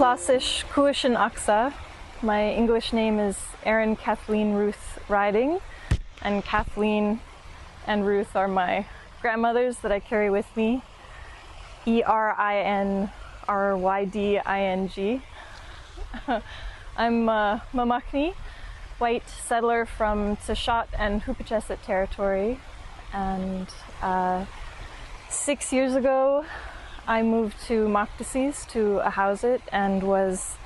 Klassisch Kuishin Aksa. My English name is Erin Kathleen Ruth Ryding, and Kathleen and Ruth are my grandmothers that I carry with me. Erinryding. I'm Mamakni, white settler from Tseshat and Hupacheset territory, and 6 years ago I moved to Makdasis, to Ahouset, and was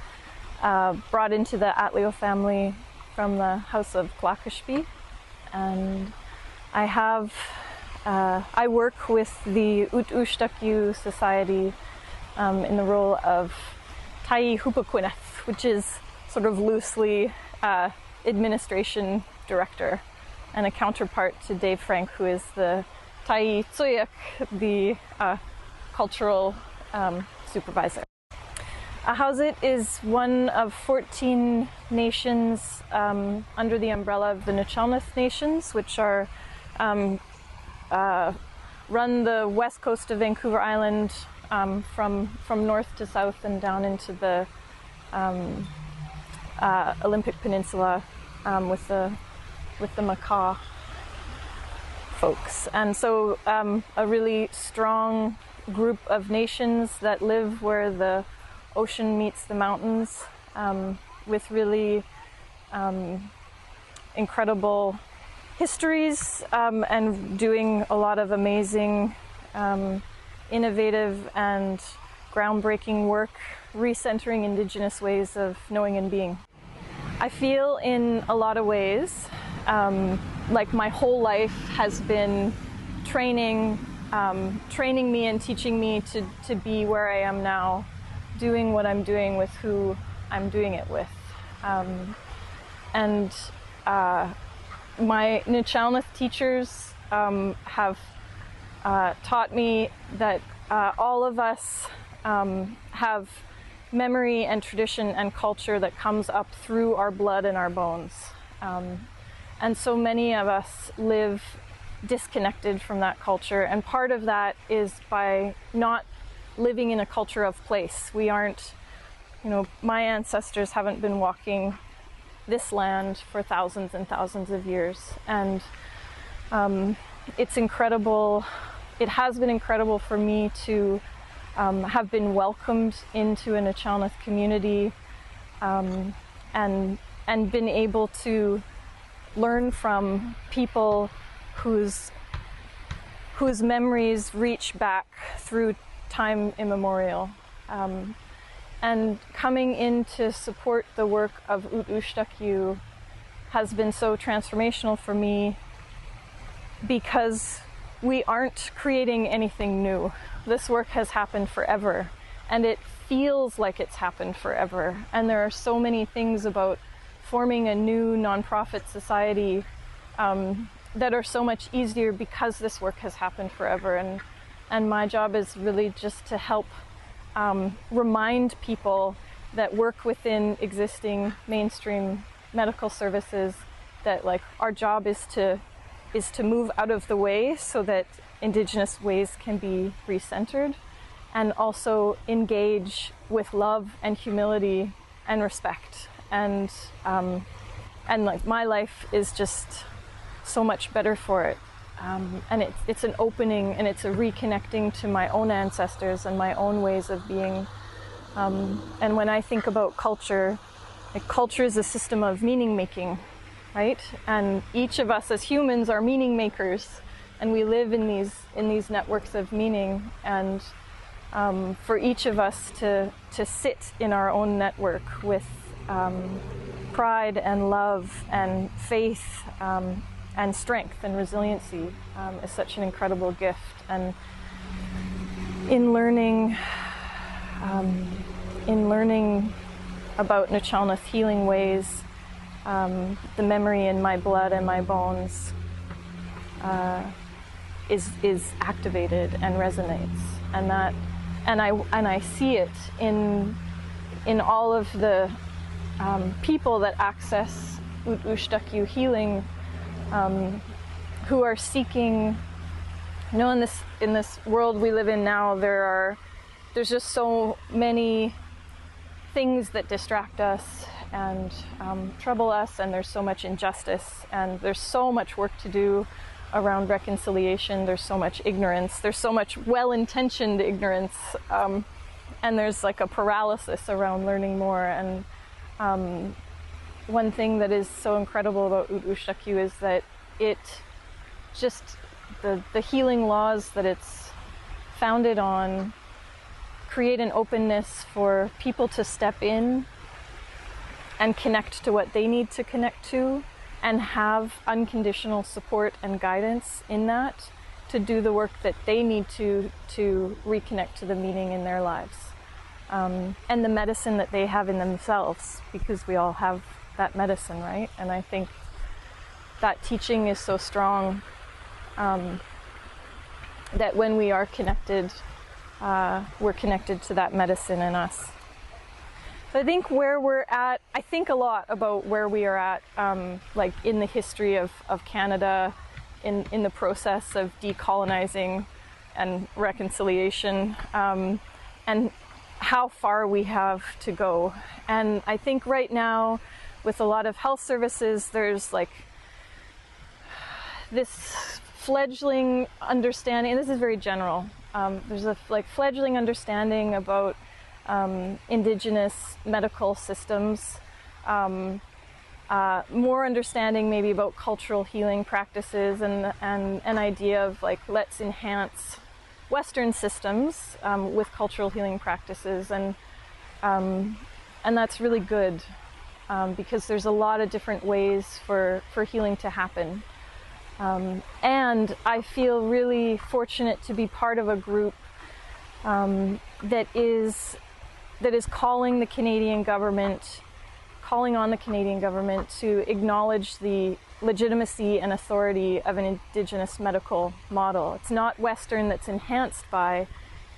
brought into the Atleo family from the house of Klakashpi. And I work with the Ut-Ushtakyu Society in the role of Tai Hupakwineth, which is sort of loosely administration director, and a counterpart to Dave Frank, who is the Tai Tsuyak, the cultural supervisor. Ahouset is one of 14 nations under the umbrella of the Nachalnith Nations, which are run the west coast of Vancouver Island from north to south and down into the Olympic Peninsula with the Makah folks. And so a really strong group of nations that live where the ocean meets the mountains, with really incredible histories, and doing a lot of amazing, innovative and groundbreaking work, recentering Indigenous ways of knowing and being. I feel in a lot of ways like my whole life has been training me and teaching me to be where I am now, doing what I'm doing with who I'm doing it with. My Nachalnith teachers have taught me that all of us have memory and tradition and culture that comes up through our blood and our bones. And so many of us live disconnected from that culture, and part of that is by not living in a culture of place. We aren't, my ancestors haven't been walking this land for thousands and thousands of years, and it's incredible. It has been incredible for me to have been welcomed into a Nachalnith community, and been able to learn from people whose memories reach back through time immemorial. And coming in to support the work of Ut-Ushtakyu has been so transformational for me, because we aren't creating anything new. This work has happened forever, and it feels like it's happened forever. And there are so many things about forming a new nonprofit society that are so much easier because this work has happened forever. And my job is really just to help remind people that work within existing mainstream medical services that, like, our job is to move out of the way so that Indigenous ways can be recentered, and also engage with love and humility and respect. And like, my life is just so much better for it. And it's an opening, and it's a reconnecting to my own ancestors and my own ways of being. And when I think about culture, like, culture is a system of meaning making, right? And each of us as humans are meaning makers, and we live in these networks of meaning. And for each of us to sit in our own network with pride and love and faith, and strength and resiliency is such an incredible gift. And in learning about Nachalnith healing ways, the memory in my blood and my bones is activated and resonates, and I see it in all of the people that access Ut-Ushtakyu healing, who are seeking, in this world we live in now, there's just so many things that distract us and trouble us, and there's so much injustice, and there's so much work to do around reconciliation. There's so much ignorance, there's so much well-intentioned ignorance, and there's like a paralysis around learning more. And one thing that is so incredible about Ushtakyu is that it just, the healing laws that it's founded on create an openness for people to step in and connect to what they need to connect to, and have unconditional support and guidance in that, to do the work that they need to reconnect to the meaning in their lives, and the medicine that they have in themselves, because we all have that medicine, right? And I think that teaching is so strong, that when we are connected, we're connected to that medicine in us. So I think where we're at, I think a lot about where we are at, like in the history of Canada, in the process of decolonizing and reconciliation, and how far we have to go. And I think right now, with a lot of health services, there's like this fledgling understanding, and this is very general, there's a like fledgling understanding about Indigenous medical systems, more understanding maybe about cultural healing practices, and an idea of like, let's enhance Western systems with cultural healing practices, and that's really good, because there's a lot of different ways for healing to happen. And I feel really fortunate to be part of a group that is calling on the Canadian government to acknowledge the legitimacy and authority of an Indigenous medical model. It's not Western that's enhanced by,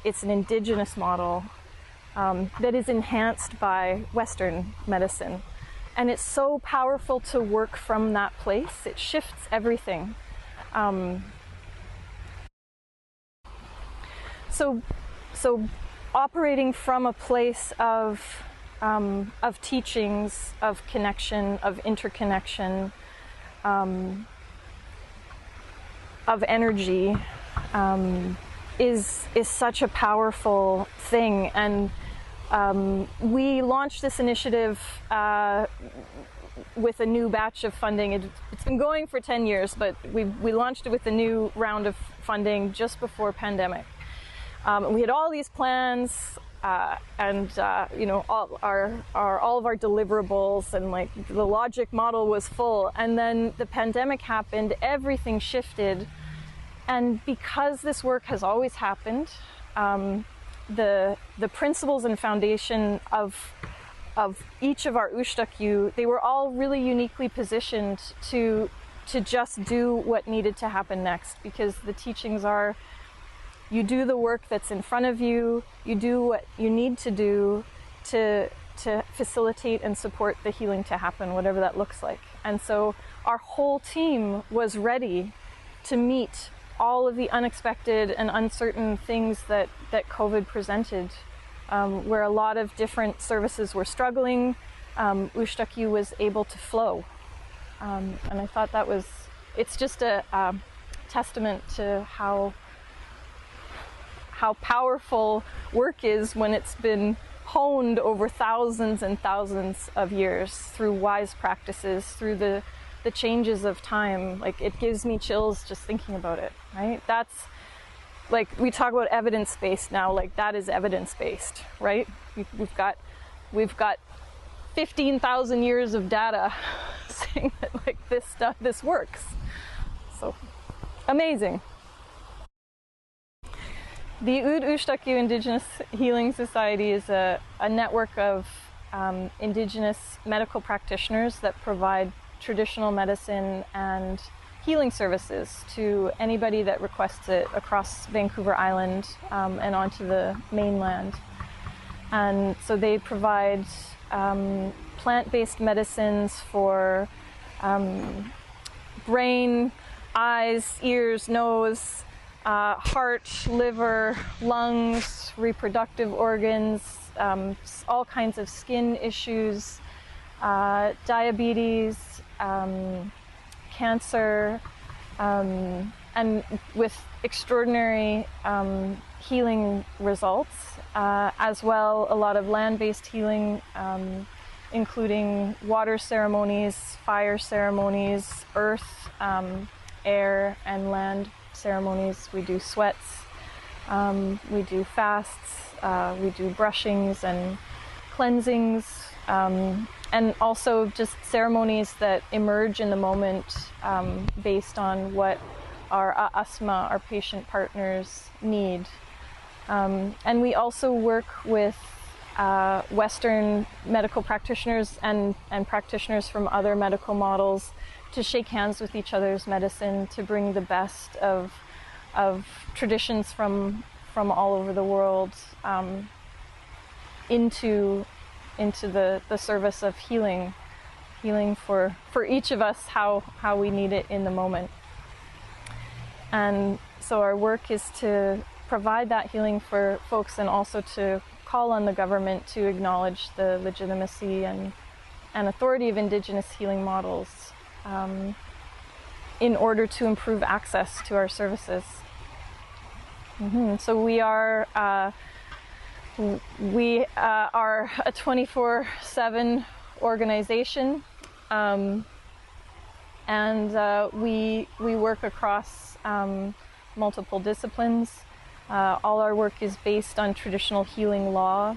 it's an Indigenous model that is enhanced by Western medicine. And it's so powerful to work from that place. It shifts everything. So operating from a place of teachings, of connection, of interconnection, of energy, is such a powerful thing. And we launched this initiative with a new batch of funding. It's been going for 10 years, but we launched it with a new round of funding just before pandemic. We had all these plans, and you know, all of our deliverables, and like the logic model was full. And then the pandemic happened, everything shifted, and because this work has always happened, the principles and foundation of each of our Ushtakyu, they were all really uniquely positioned to just do what needed to happen next, because the teachings are, you do the work that's in front of you, you do what you need to do to facilitate and support the healing to happen, whatever that looks like. And so our whole team was ready to meet all of the unexpected and uncertain things that COVID presented, where a lot of different services were struggling. Ushtakyu was able to flow. And I thought that was, it's just a testament to how powerful work is when it's been honed over thousands and thousands of years through wise practices, through the changes of time. Like, it gives me chills just thinking about it, right? That's like, we talk about evidence-based now, like that is evidence-based, right? We've got 15,000 years of data saying that like this works. So amazing. The Ushtakyu Indigenous Healing Society is a network of Indigenous medical practitioners that provide traditional medicine and healing services to anybody that requests it across Vancouver Island and onto the mainland. And so they provide plant-based medicines for brain, eyes, ears, nose, heart, liver, lungs, reproductive organs, all kinds of skin issues, diabetes, cancer, and with extraordinary healing results, as well a lot of land-based healing, including water ceremonies, fire ceremonies, earth, air, and land ceremonies. We do sweats, we do fasts, we do brushings and cleansings, and also just ceremonies that emerge in the moment based on what our asthma, our patient partners, need. And we also work with Western medical practitioners and practitioners from other medical models to shake hands with each other's medicine, to bring the best of traditions from all over the world into the service of healing for each of us how we need it in the moment. And so our work is to provide that healing for folks, and also to call on the government to acknowledge the legitimacy and authority of Indigenous healing models in order to improve access to our services. So we are a 24/7 organization, and we work across multiple disciplines. All our work is based on traditional healing law.